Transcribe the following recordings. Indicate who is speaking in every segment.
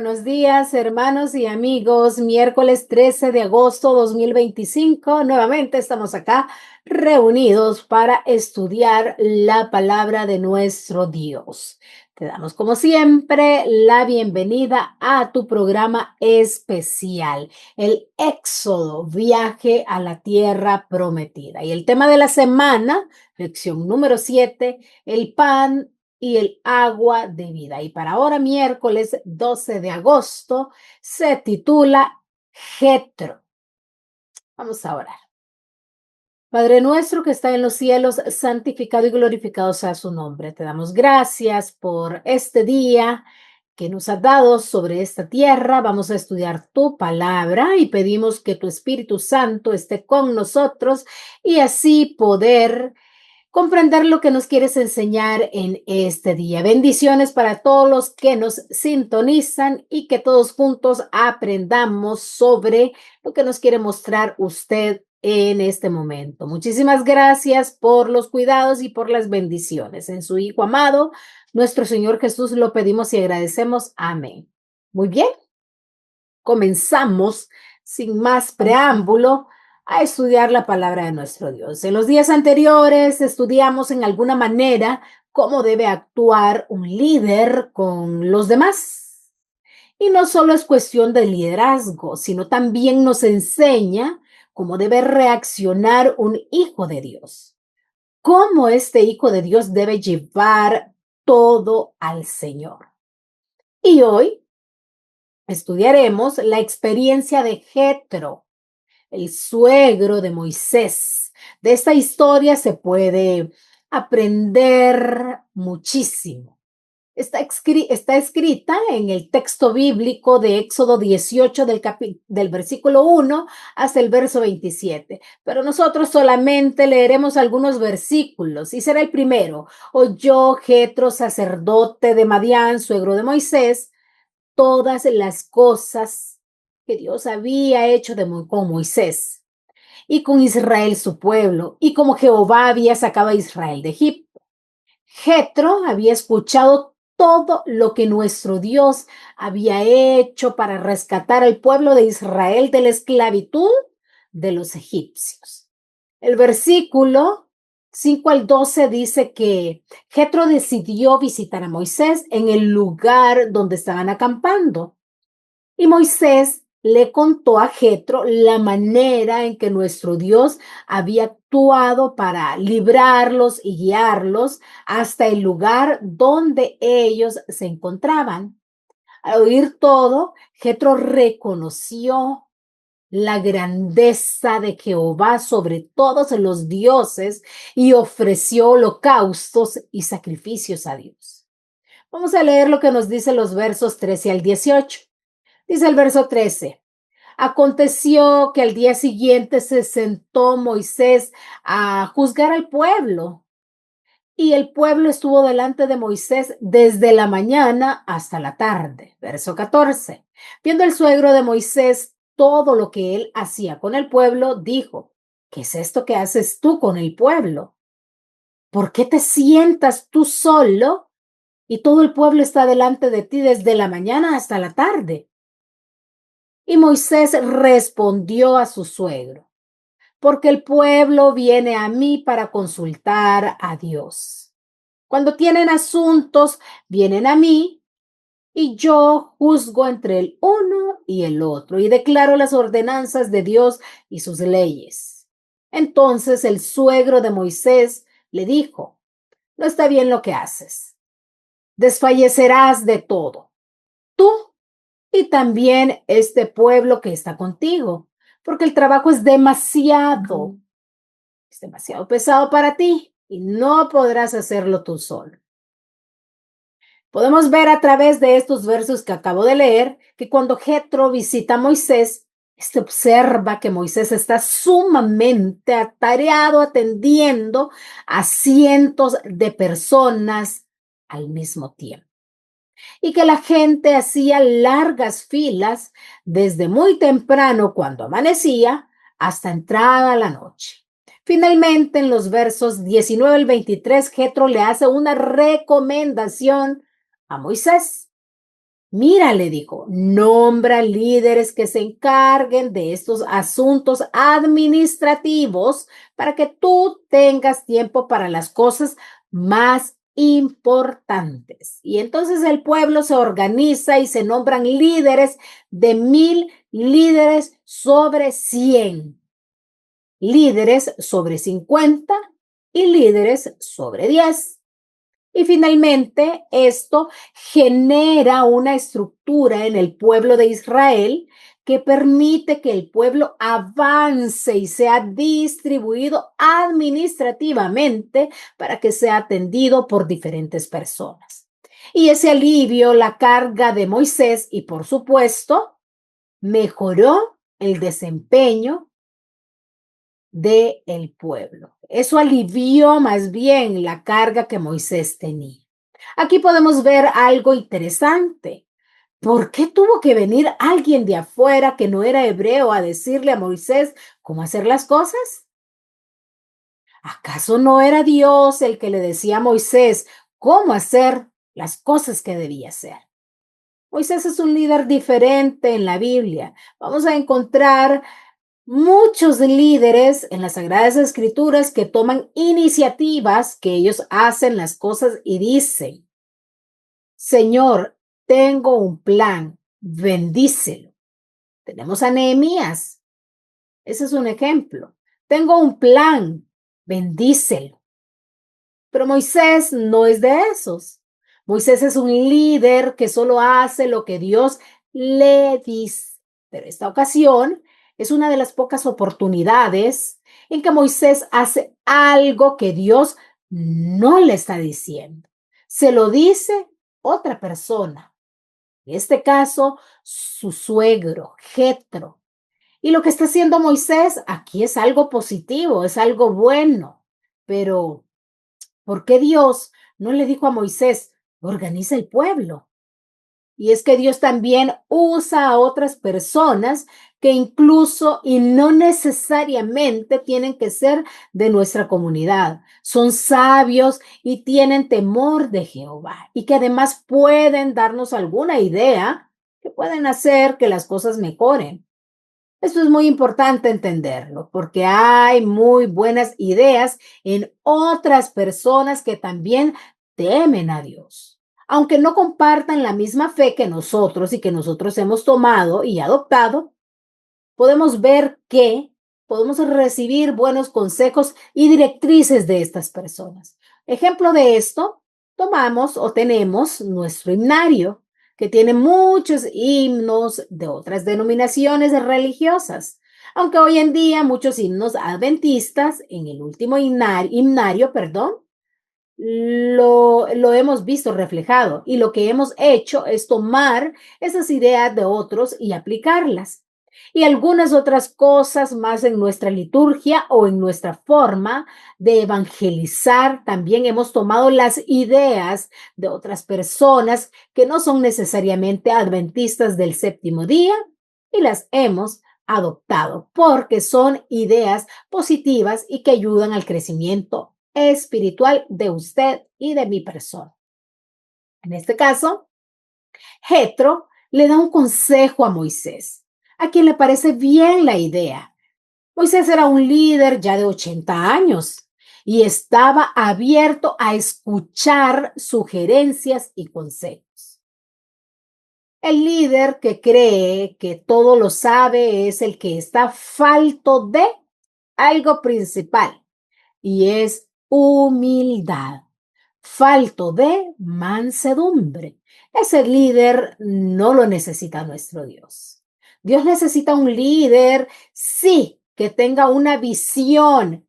Speaker 1: Buenos días, hermanos y amigos. Miércoles 13 de agosto 2025. Nuevamente estamos acá reunidos para estudiar la palabra de nuestro Dios. Te damos, como siempre, la bienvenida a tu programa especial, el Éxodo, viaje a la tierra prometida. Y el tema de la semana, lección número 7, el pan y el agua de vida. Y para ahora, miércoles 12 de agosto, se titula Jetro. Vamos a orar. Padre nuestro que está en los cielos, santificado y glorificado sea su nombre. Te damos gracias por este día que nos has dado sobre esta tierra. Vamos a estudiar tu palabra y pedimos que tu Espíritu Santo esté con nosotros y así poder comprender lo que nos quieres enseñar en este día. Bendiciones para todos los que nos sintonizan y que todos juntos aprendamos sobre lo que nos quiere mostrar usted en este momento. Muchísimas gracias por los cuidados y por las bendiciones. En su Hijo amado, nuestro Señor Jesús, lo pedimos y agradecemos. Amén. Muy bien, comenzamos sin más preámbulo a estudiar la palabra de nuestro Dios. En los días anteriores estudiamos en alguna manera cómo debe actuar un líder con los demás. Y no solo es cuestión de liderazgo, sino también nos enseña cómo debe reaccionar un hijo de Dios. Cómo este hijo de Dios debe llevar todo al Señor. Y hoy estudiaremos la experiencia de Jetro, el suegro de Moisés. De esta historia se puede aprender muchísimo. Está escrita en el texto bíblico de Éxodo 18 del versículo 1 hasta el verso 27. Pero nosotros solamente leeremos algunos versículos y será el primero. Oyó Jetro, sacerdote de Madián, suegro de Moisés, todas las cosas que Dios había hecho con Moisés y con Israel su pueblo, y como Jehová había sacado a Israel de Egipto. Jetro había escuchado todo lo que nuestro Dios había hecho para rescatar al pueblo de Israel de la esclavitud de los egipcios. El versículo 5 al 12 dice que Jetro decidió visitar a Moisés en el lugar donde estaban acampando. Y Moisés le contó a Jetro la manera en que nuestro Dios había actuado para librarlos y guiarlos hasta el lugar donde ellos se encontraban. Al oír todo, Jetro reconoció la grandeza de Jehová sobre todos los dioses y ofreció holocaustos y sacrificios a Dios. Vamos a leer lo que nos dice los versos 13 al 18. Dice el verso 13. Aconteció que al día siguiente se sentó Moisés a juzgar al pueblo, y el pueblo estuvo delante de Moisés desde la mañana hasta la tarde. Verso 14. Viendo el suegro de Moisés todo lo que él hacía con el pueblo, dijo: ¿qué es esto que haces tú con el pueblo? ¿Por qué te sientas tú solo y todo el pueblo está delante de ti desde la mañana hasta la tarde? Y Moisés respondió a su suegro: porque el pueblo viene a mí para consultar a Dios. Cuando tienen asuntos, vienen a mí y yo juzgo entre el uno y el otro y declaro las ordenanzas de Dios y sus leyes. Entonces el suegro de Moisés le dijo: no está bien lo que haces. Desfallecerás de todo, tú y también este pueblo que está contigo, porque el trabajo es demasiado pesado para ti y no podrás hacerlo tú solo. Podemos ver a través de estos versos que acabo de leer que cuando Jetro visita a Moisés, observa que Moisés está sumamente atareado atendiendo a cientos de personas al mismo tiempo, y que la gente hacía largas filas desde muy temprano cuando amanecía hasta entrada la noche. Finalmente, en los versos 19 al 23, Jetro le hace una recomendación a Moisés. Mira, le dijo, nombra líderes que se encarguen de estos asuntos administrativos para que tú tengas tiempo para las cosas más importantes. Y entonces el pueblo se organiza y se nombran líderes de 1000, líderes sobre 100, líderes sobre 50 y líderes sobre 10. Y finalmente, esto genera una estructura en el pueblo de Israel que permite que el pueblo avance y sea distribuido administrativamente para que sea atendido por diferentes personas. Y ese alivio la carga de Moisés y, por supuesto, mejoró el desempeño del pueblo. Eso alivió más bien la carga que Moisés tenía. Aquí podemos ver algo interesante. ¿Por qué tuvo que venir alguien de afuera que no era hebreo a decirle a Moisés cómo hacer las cosas? ¿Acaso no era Dios el que le decía a Moisés cómo hacer las cosas que debía hacer? Moisés es un líder diferente en la Biblia. Vamos a encontrar muchos líderes en las Sagradas Escrituras que toman iniciativas, que ellos hacen las cosas y dicen, Señor, tengo un plan, bendícelo. Tenemos a Nehemías, ese es un ejemplo. Tengo un plan, bendícelo. Pero Moisés no es de esos. Moisés es un líder que solo hace lo que Dios le dice. Pero esta ocasión es una de las pocas oportunidades en que Moisés hace algo que Dios no le está diciendo. Se lo dice otra persona. En este caso, su suegro, Jetro. Y lo que está haciendo Moisés aquí es algo positivo, es algo bueno. Pero ¿por qué Dios no le dijo a Moisés, organiza el pueblo? Y es que Dios también usa a otras personas que incluso y no necesariamente tienen que ser de nuestra comunidad. Son sabios y tienen temor de Jehová y que además pueden darnos alguna idea que pueden hacer que las cosas mejoren. Esto es muy importante entenderlo porque hay muy buenas ideas en otras personas que también temen a Dios. Aunque no compartan la misma fe que nosotros y que nosotros hemos tomado y adoptado, podemos ver que podemos recibir buenos consejos y directrices de estas personas. Ejemplo de esto, tomamos o tenemos nuestro himnario, que tiene muchos himnos de otras denominaciones religiosas. Aunque hoy en día muchos himnos adventistas, en el último himnario, lo hemos visto reflejado y lo que hemos hecho es tomar esas ideas de otros y aplicarlas y algunas otras cosas más en nuestra liturgia o en nuestra forma de evangelizar. También hemos tomado las ideas de otras personas que no son necesariamente adventistas del séptimo día y las hemos adoptado porque son ideas positivas y que ayudan al crecimiento espiritual de usted y de mi persona. En este caso, Jetro le da un consejo a Moisés, a quien le parece bien la idea. Moisés era un líder ya de 80 años y estaba abierto a escuchar sugerencias y consejos. El líder que cree que todo lo sabe es el que está falto de algo principal y es humildad, falto de mansedumbre. Ese líder no lo necesita nuestro Dios. Dios necesita un líder, sí, que tenga una visión.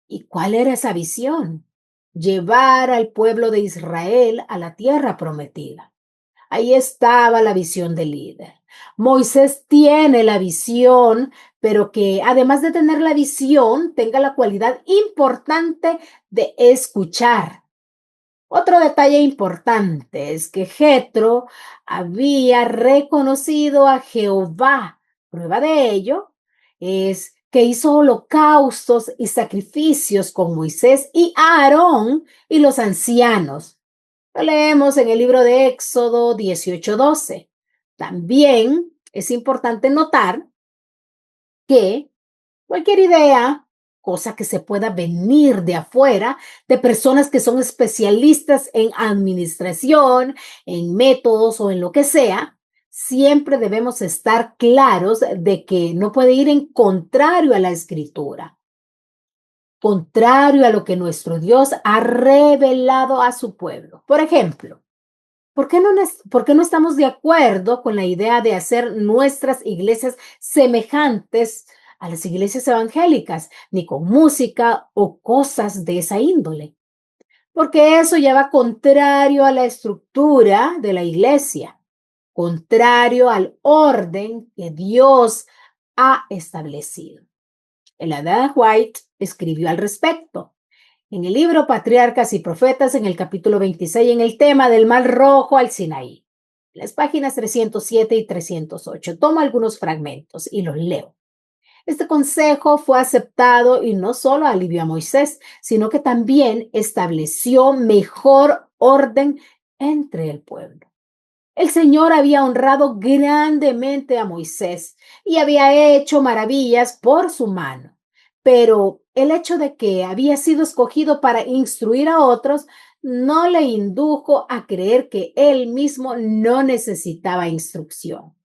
Speaker 1: ¿Y cuál era esa visión? Llevar al pueblo de Israel a la tierra prometida. Ahí estaba la visión del líder. Moisés tiene la visión, pero que además de tener la visión, tenga la cualidad importante de escuchar. Otro detalle importante es que Jetro había reconocido a Jehová. Prueba de ello es que hizo holocaustos y sacrificios con Moisés y Aarón y los ancianos. Lo leemos en el libro de Éxodo 18:12. También es importante notar que cualquier idea, cosa que se pueda venir de afuera, de personas que son especialistas en administración, en métodos o en lo que sea, siempre debemos estar claros de que no puede ir en contrario a la escritura, contrario a lo que nuestro Dios ha revelado a su pueblo. Por ejemplo, ¿por qué no estamos de acuerdo con la idea de hacer nuestras iglesias semejantes a las iglesias evangélicas, ni con música o cosas de esa índole? Porque eso ya va contrario a la estructura de la iglesia, contrario al orden que Dios ha establecido. Ellen White escribió al respecto en el libro Patriarcas y Profetas, en el capítulo 26, en el tema del Mar Rojo al Sinaí, las páginas 307 y 308. Tomo algunos fragmentos y los leo. Este consejo fue aceptado y no solo alivió a Moisés, sino que también estableció mejor orden entre el pueblo. El Señor había honrado grandemente a Moisés y había hecho maravillas por su mano, pero el hecho de que había sido escogido para instruir a otros no le indujo a creer que él mismo no necesitaba instrucción.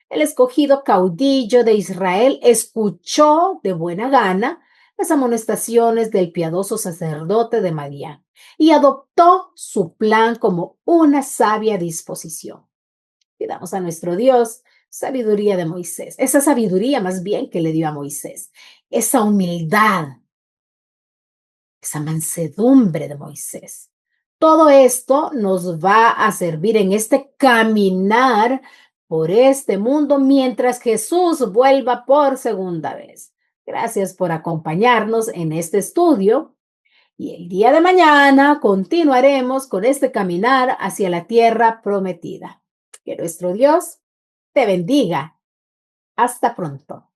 Speaker 1: El escogido caudillo de Israel escuchó de buena gana las amonestaciones del piadoso sacerdote de Madián y adoptó su plan como una sabia disposición. Pidamos a nuestro Dios sabiduría de Moisés, esa sabiduría más bien que le dio a Moisés, esa humildad, esa mansedumbre de Moisés. Todo esto nos va a servir en este caminar por este mundo mientras Jesús vuelva por segunda vez. Gracias por acompañarnos en este estudio y el día de mañana continuaremos con este caminar hacia la tierra prometida. Que nuestro Dios te bendiga. Hasta pronto.